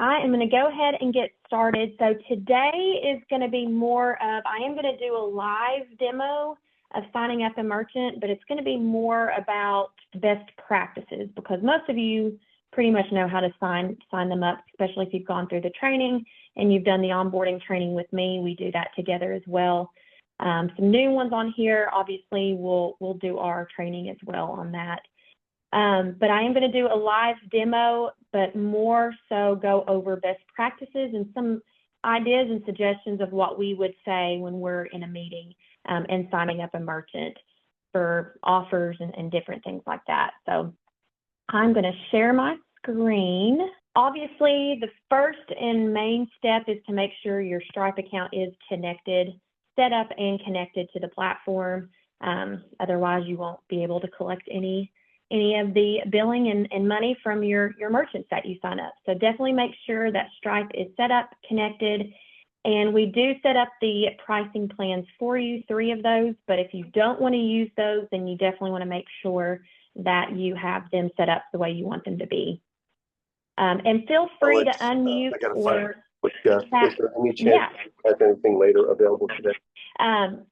I am going to go ahead and get started. So today is going to be more of, I am going to do a live demo of signing up a merchant, but it's going to be more about best practices because most of you pretty much know how to sign them up, especially if you've gone through the training and you've done the onboarding training with me. We do that together as well. Some new ones on here, obviously, we'll do our training as well on that. But I am going to do a live demo, but more so go over best practices and some ideas and suggestions of what we would say when we're in a meeting and signing up a merchant for offers and different things like that. So I'm going to share my screen. Obviously, the first and main step is to make sure your Stripe account is connected, set up and connected to the platform. Otherwise, you won't be able to collect any of the billing and money from your merchants that you sign up. So definitely make sure that Stripe is set up, connected, and we do set up the pricing plans for you, 3 of those, but if you don't want to use those, then you definitely want to make sure that you have them set up the way you want them to be. And feel free to unmute or is there any chance has anything later available today?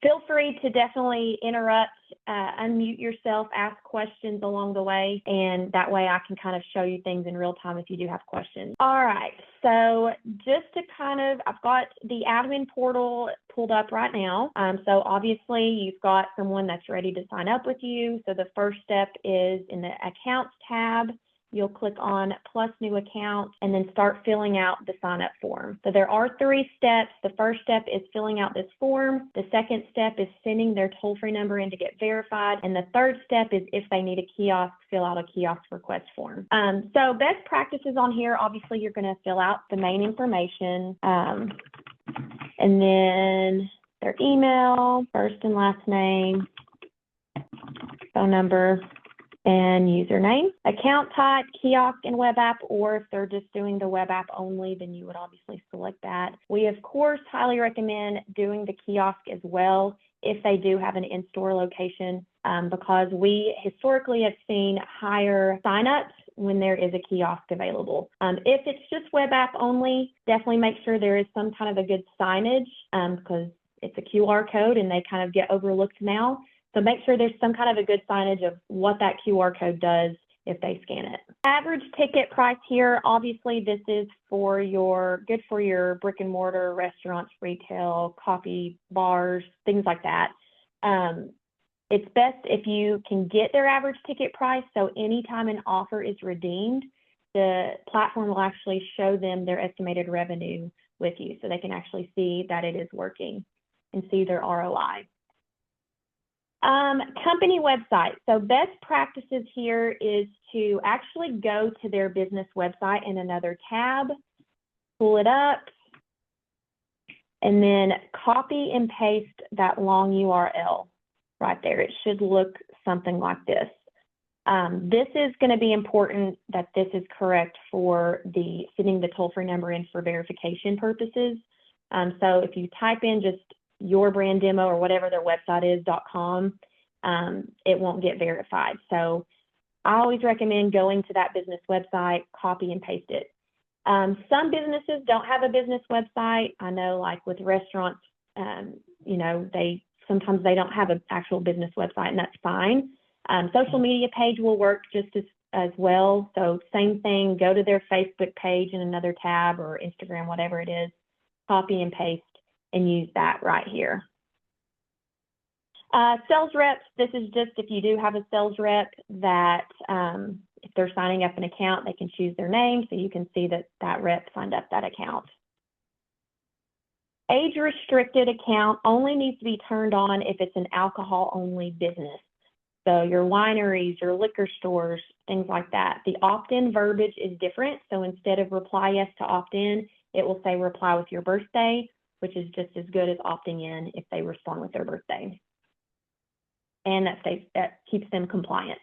Feel free to definitely interrupt, unmute yourself, ask questions along the way, and that way I can kind of show you things in real time if you do have questions. All right, so just to I've got the admin portal pulled up right now. So obviously you've got someone that's ready to sign up with you. So the first step is in the Accounts tab. You'll click on Plus New Account and then start filling out the sign-up form. So there are 3 steps. The first step is filling out this form. The second step is sending their toll-free number in to get verified. And the third step is if they need a kiosk, fill out a kiosk request form. So best practices on here, obviously you're going to fill out the main information and then their email, first and last name, phone number, and username, account type, kiosk and web app, or if they're just doing the web app only, then you would obviously select that. We, of course, highly recommend doing the kiosk as well if they do have an in-store location because we historically have seen higher signups when there is a kiosk available. If it's just web app only, definitely make sure there is some kind of a good signage because it's a QR code and they kind of get overlooked now. So make sure there's some kind of a good signage of what that QR code does if they scan it. Average ticket price here, obviously this is good for your brick and mortar, restaurants, retail, coffee, bars, things like that. It's best if you can get their average ticket price. So anytime an offer is redeemed, the platform will actually show them their estimated revenue with you so they can actually see that it is working and see their ROI. Company website. So best practices here is to actually go to their business website in another tab, pull it up, and then copy and paste that long URL right there. It should look something like this. This is going to be important that this is correct for sending the toll-free number in for verification purposes. So if you type in just your brand demo or whatever their website is .com, it won't get verified. So I always recommend going to that business website, copy and paste it. Some businesses don't have a business website. I know like with restaurants, sometimes they don't have an actual business website and that's fine. Social media page will work just as well. So same thing, go to their Facebook page in another tab or Instagram, whatever it is, copy and paste and use that right here. Sales reps, this is just if you do have a sales rep that if they're signing up an account, they can choose their name so you can see that that rep signed up that account. Age restricted account only needs to be turned on if it's an alcohol only business. So your wineries, your liquor stores, things like that. The opt-in verbiage is different. So instead of reply yes to opt-in, it will say reply with your birthday, which is just as good as opting in if they respond with their birthday. And that keeps them compliant.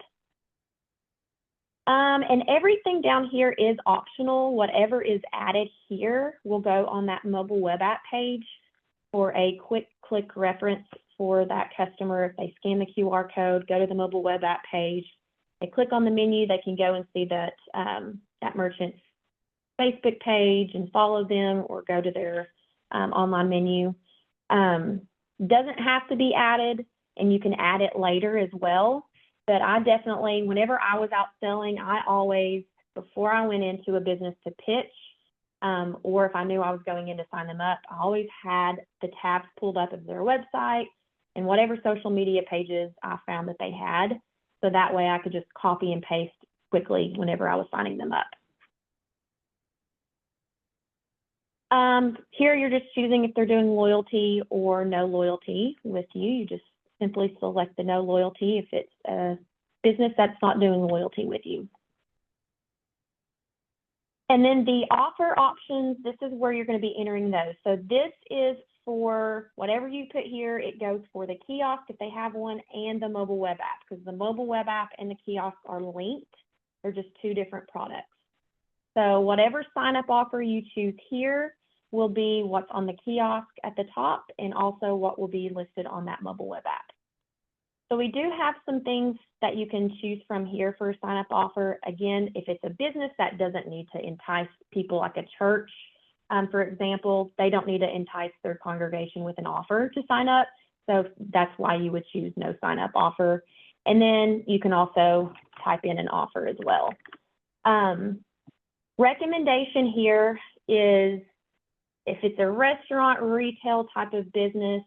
And everything down here is optional. Whatever is added here will go on that mobile web app page for a quick click reference for that customer. If they scan the QR code, go to the mobile web app page, they click on the menu, they can go and see that that merchant's Facebook page and follow them or go to their online menu. Doesn't have to be added, and you can add it later as well. But I definitely, whenever I was out selling, I always, before I went into a business to pitch, or if I knew I was going in to sign them up, I always had the tabs pulled up of their website and whatever social media pages I found that they had. So that way I could just copy and paste quickly whenever I was signing them up. Here you're just choosing if they're doing loyalty or no loyalty with you. You just simply select the no loyalty if it's a business that's not doing loyalty with you. And then the offer options, this is where you're going to be entering those. So this is for whatever you put here, it goes for the kiosk if they have one and the mobile web app, because the mobile web app and the kiosk are linked. They're just two different products. So whatever sign up offer you choose here will be what's on the kiosk at the top and also what will be listed on that mobile web app. So we do have some things that you can choose from here for a sign up offer. Again, if it's a business that doesn't need to entice people, like a church, for example, they don't need to entice their congregation with an offer to sign up. So that's why you would choose no sign up offer. And then you can also type in an offer as well. Recommendation here is if it's a restaurant, retail type of business,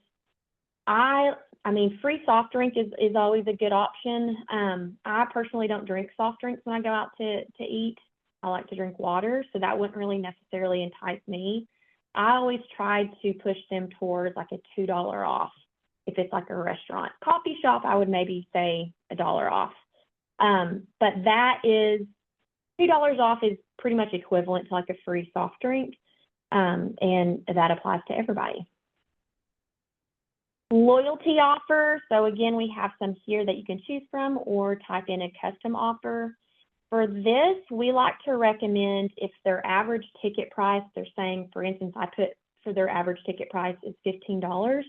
I mean, free soft drink is always a good option. I personally don't drink soft drinks when I go out to eat. I like to drink water, so that wouldn't really necessarily entice me. I always try to push them towards like a $2 off if it's like a restaurant. Coffee shop, I would maybe say $1 off. But that is, $2 off is pretty much equivalent to like a free soft drink, and that applies to everybody. Loyalty offer, so again, we have some here that you can choose from or type in a custom offer. For this, we like to recommend if their average ticket price, they're saying, for instance, I put for their average ticket price is $15,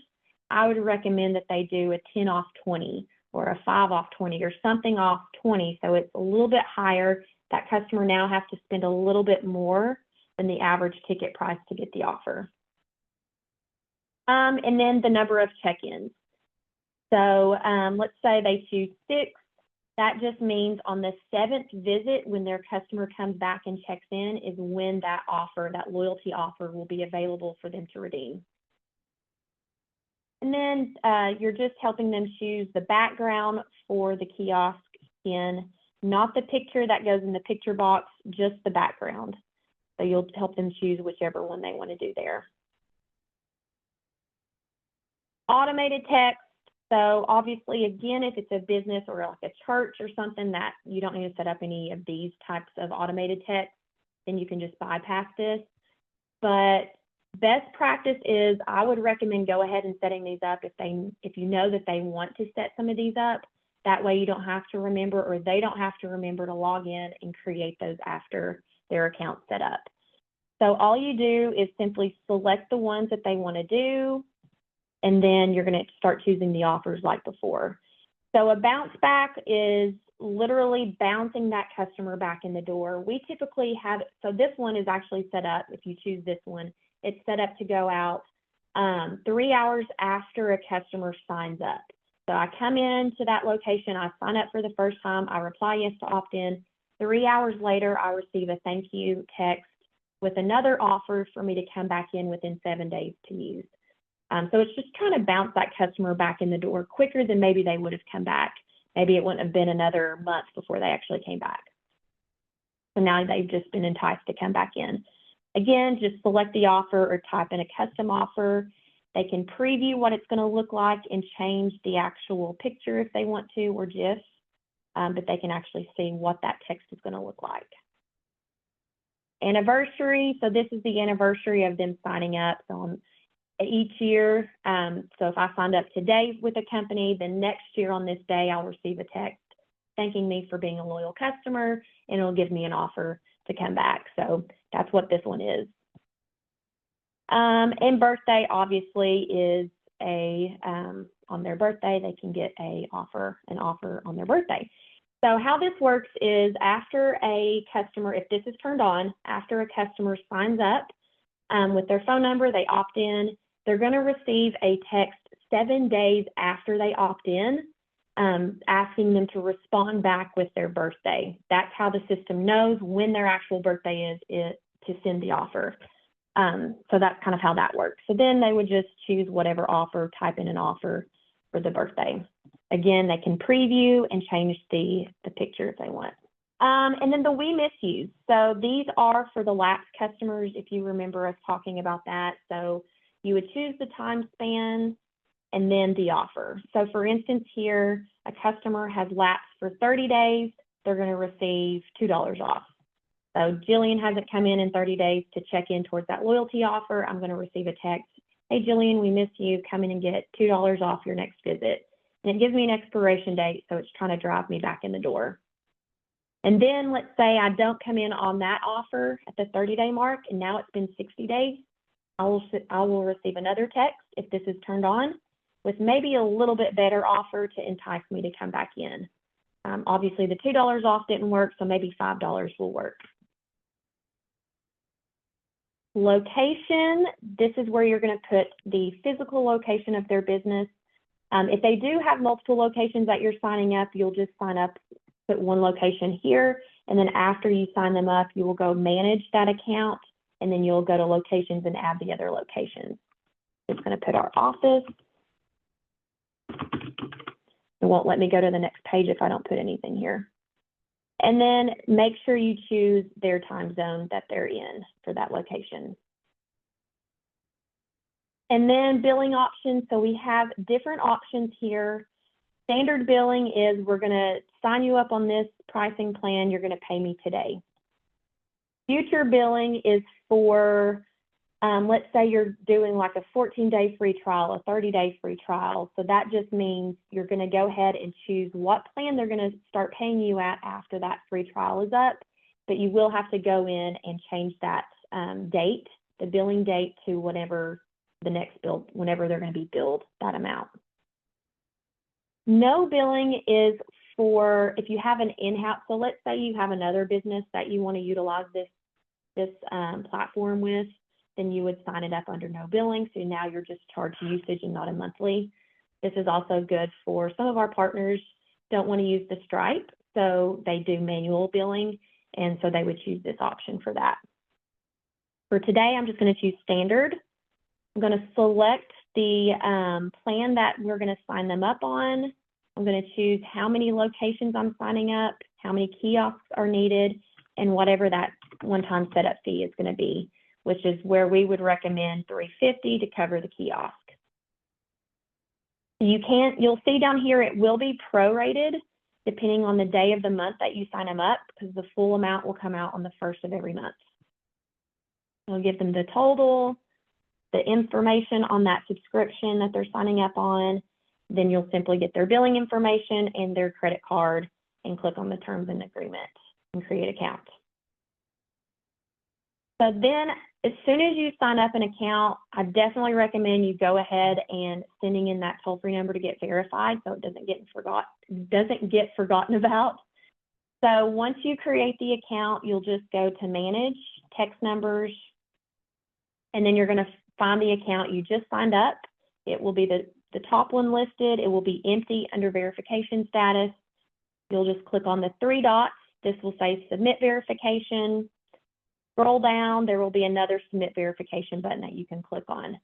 I would recommend that they do a 10 off 20 or a 5 off 20 or something off 20, so it's a little bit higher. That customer now has to spend a little bit more than the average ticket price to get the offer. And then the number of check-ins. So let's say they choose 6. That just means on the 7th visit, when their customer comes back and checks in, is when that offer, that loyalty offer, will be available for them to redeem. And then you're just helping them choose the background for the kiosk skin, not the picture that goes in the picture box, just the background. So you'll help them choose whichever one they want to do there. Automated text. So obviously, again, if it's a business or like a church or something that you don't need to set up any of these types of automated text, then you can just bypass this. But best practice is I would recommend go ahead and setting these up if you know that they want to set some of these up. That way you don't have to remember, or they don't have to remember to log in and create those after their account's set up. So all you do is simply select the ones that they want to do, and then you're going to start choosing the offers like before. So a bounce back is literally bouncing that customer back in the door. We typically have, so this one is actually set up, if you choose this one, it's set up to go out 3 hours after a customer signs up. So I come into that location, I sign up for the first time, I reply yes to opt in. 3 hours later, I receive a thank you text with another offer for me to come back in within 7 days to use. So it's just trying to bounce that customer back in the door quicker than maybe they would have come back. Maybe it wouldn't have been another month before they actually came back. So now they've just been enticed to come back in. Again, just select the offer or type in a custom offer. They can preview what it's going to look like and change the actual picture if they want to, or GIF, but they can actually see what that text is going to look like. Anniversary, so this is the anniversary of them signing up. So each year, so if I signed up today with a company, then next year on this day, I'll receive a text thanking me for being a loyal customer, and it'll give me an offer to come back. So that's what this one is. And birthday obviously is on their birthday, they can get an offer on their birthday. So how this works is after a customer, if this is turned on, after a customer signs up with their phone number, they opt in, they're going to receive a text 7 days after they opt in, asking them to respond back with their birthday. That's how the system knows when their actual birthday is to send the offer. So that's kind of how that works. So then they would just choose whatever offer, type in an offer for the birthday. Again, they can preview and change the picture if they want. And then the We Miss Yous. So these are for the lapsed customers, if you remember us talking about that. So you would choose the time span and then the offer. So for instance here, a customer has lapsed for 30 days, they're going to receive $2 off. So Jillian hasn't come in 30 days to check in towards that loyalty offer. I'm going to receive a text, hey Jillian, we miss you, come in and get $2 off your next visit. And it gives me an expiration date, so it's trying to drive me back in the door. And then let's say I don't come in on that offer at the 30-day mark, and now it's been 60 days. I will receive another text if this is turned on with maybe a little bit better offer to entice me to come back in. Obviously, the $2 off didn't work, so maybe $5 will work. Location, this is where you're going to put the physical location of their business. If they do have multiple locations that you're signing up, you'll just sign up, put one location here, and then after you sign them up, you will go manage that account, and then you'll go to locations and add the other locations. It's going to put our office. It won't let me go to the next page if I don't put anything here. And then make sure you choose their time zone that they're in for that location. And then billing options. So we have different options here. Standard billing is we're going to sign you up on this pricing plan. You're going to pay me today. Future billing is for, let's say you're doing like a 14-day free trial, a 30-day free trial. So that just means you're going to go ahead and choose what plan they're going to start paying you at after that free trial is up. But you will have to go in and change that date, the billing date, to whatever the next bill, whenever they're going to be billed that amount. No billing is for if you have an in-house. So let's say you have another business that you want to utilize this platform with, then you would sign it up under no billing. So now you're just charged usage and not a monthly. This is also good for some of our partners don't want to use the Stripe, so they do manual billing, and so they would choose this option for that. For today, I'm just going to choose standard. I'm going to select the plan that we're going to sign them up on. I'm going to choose how many locations I'm signing up, how many kiosks are needed, and whatever that one-time setup fee is going to be, which is where we would recommend $350 to cover the kiosk. You'll see down here, it will be prorated depending on the day of the month that you sign them up, because the full amount will come out on the first of every month. I'll give them the total, the information on that subscription that they're signing up on. Then you'll simply get their billing information and their credit card and click on the terms and agreement and create account. So then as soon as you sign up an account, I definitely recommend you go ahead and sending in that toll-free number to get verified so it doesn't get forgotten about. So once you create the account, you'll just go to manage, text numbers, and then you're going to find the account you just signed up. It will be the top one listed. It will be empty under verification status. You'll just click on the 3 dots. This will say submit verification. Scroll down, there will be another submit verification button that you can click on.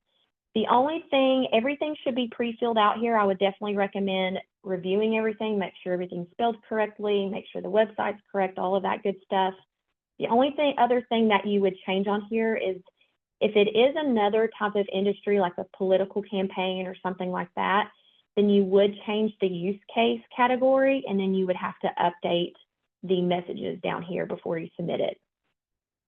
The only thing, everything should be pre-filled out here. I would definitely recommend reviewing everything, make sure everything's spelled correctly, make sure the website's correct, all of that good stuff. The only other thing that you would change on here is if it is another type of industry, like a political campaign or something like that, then you would change the use case category, and then you would have to update the messages down here before you submit it.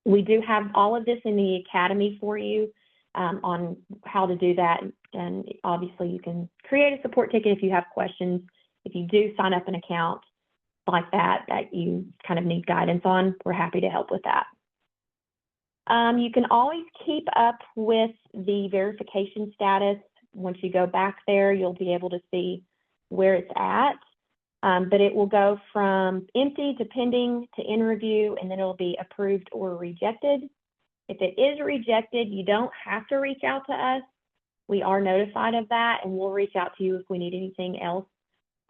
We do have all of this in the Academy for you on how to do that. And obviously you can create a support ticket if you have questions. If you do sign up an account like that you kind of need guidance on, we're happy to help with that. You can always keep up with the verification status. Once you go back there, you'll be able to see where it's at. But it will go from empty to pending to in review, and then it'll be approved or rejected. If it is rejected, you don't have to reach out to us. We are notified of that, and we'll reach out to you if we need anything else.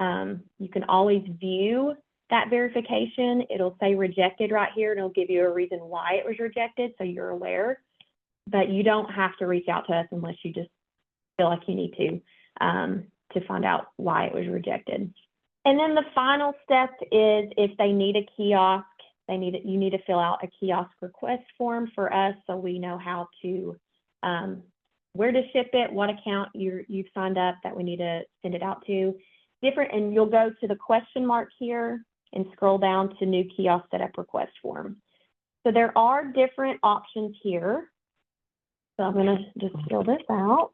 You can always view that verification. It'll say rejected right here, and it'll give you a reason why it was rejected, so you're aware. But you don't have to reach out to us unless you just feel like you need to find out why it was rejected. And then the final step is if they need a kiosk, you need to fill out a kiosk request form for us so we know how to, where to ship it, what account you've signed up that we need to send it out to. And you'll go to the question mark here and scroll down to new kiosk setup request form. So there are different options here. So I'm gonna just fill this out.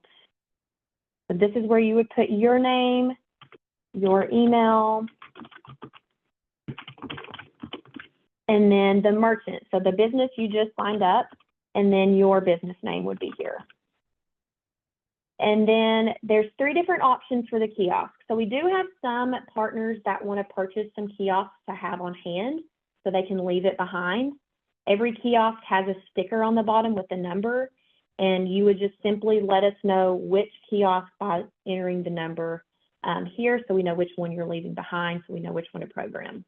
So this is where you would put your name, your email, and then the merchant. So the business you just signed up, and then your business name would be here. And then there's 3 different options for the kiosk. So we do have some partners that want to purchase some kiosks to have on hand so they can leave it behind. Every kiosk has a sticker on the bottom with the number, and you would just simply let us know which kiosk by entering the number here, so we know which one you're leaving behind, so we know which one to program.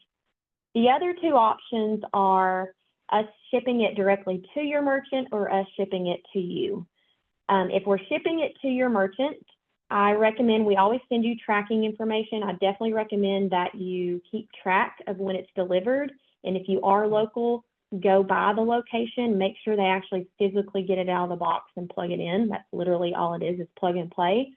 The other 2 options are us shipping it directly to your merchant or us shipping it to you. If we're shipping it to your merchant, I recommend we always send you tracking information. I definitely recommend that you keep track of when it's delivered. And if you are local, go by the location, make sure they actually physically get it out of the box and plug it in. That's literally all it is plug and play.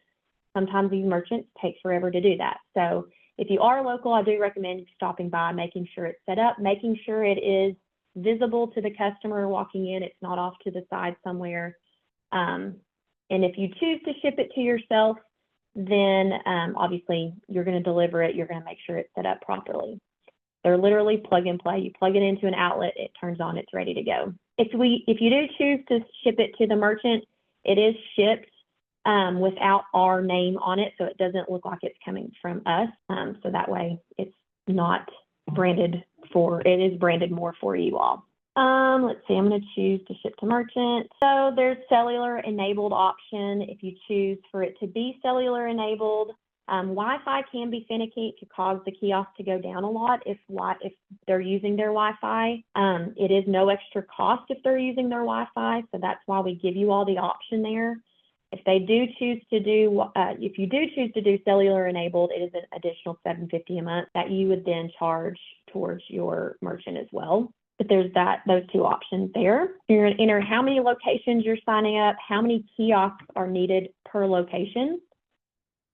Sometimes these merchants take forever to do that. So if you are local, I do recommend stopping by, making sure it's set up, making sure it is visible to the customer walking in. It's not off to the side somewhere. And if you choose to ship it to yourself, then obviously you're going to deliver it. You're going to make sure it's set up properly. They're literally plug and play. You plug it into an outlet, it turns on, it's ready to go. If you do choose to ship it to the merchant, it is shipped without our name on it, so it doesn't look like it's coming from us. So that way it's not branded it is branded more for you all. Let's see, I'm going to choose to ship to merchant. So there's cellular enabled option. If you choose for it to be cellular enabled, Wi-Fi can be finicky. It could cause the kiosk to go down a lot if they're using their Wi-Fi. It is no extra cost if they're using their Wi-Fi, so that's why we give you all the option there. If they do choose to do, if you do choose to do cellular enabled, it is an additional $7.50 a month that you would then charge towards your merchant as well. But there's those 2 options there. You're going to enter how many locations you're signing up, how many kiosks are needed per location,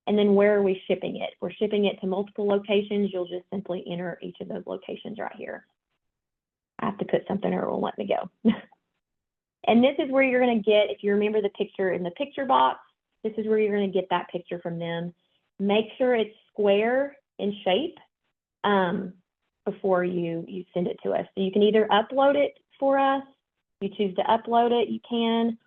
and then where are we shipping it? If we're shipping it to multiple locations, you'll just simply enter each of those locations right here. I have to put something or it won't let me go. And this is where you're going to get, if you remember the picture in the picture box, this is where you're going to get that picture from them. Make sure it's square in shape before you send it to us. So you can either upload it for us, if you choose to upload it, you can,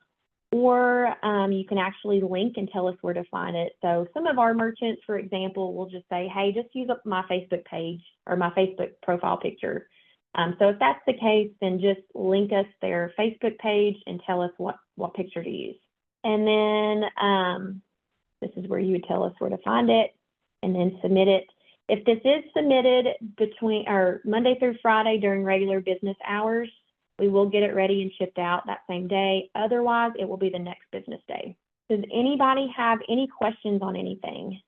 or you can actually link and tell us where to find it. So some of our merchants, for example, will just say, hey, just use up my Facebook page or my Facebook profile picture. So if that's the case, then just link us their Facebook page and tell us what picture to use. And then this is where you would tell us where to find it and then submit it. If this is submitted between Monday through Friday during regular business hours, we will get it ready and shipped out that same day. Otherwise, it will be the next business day. Does anybody have any questions on anything?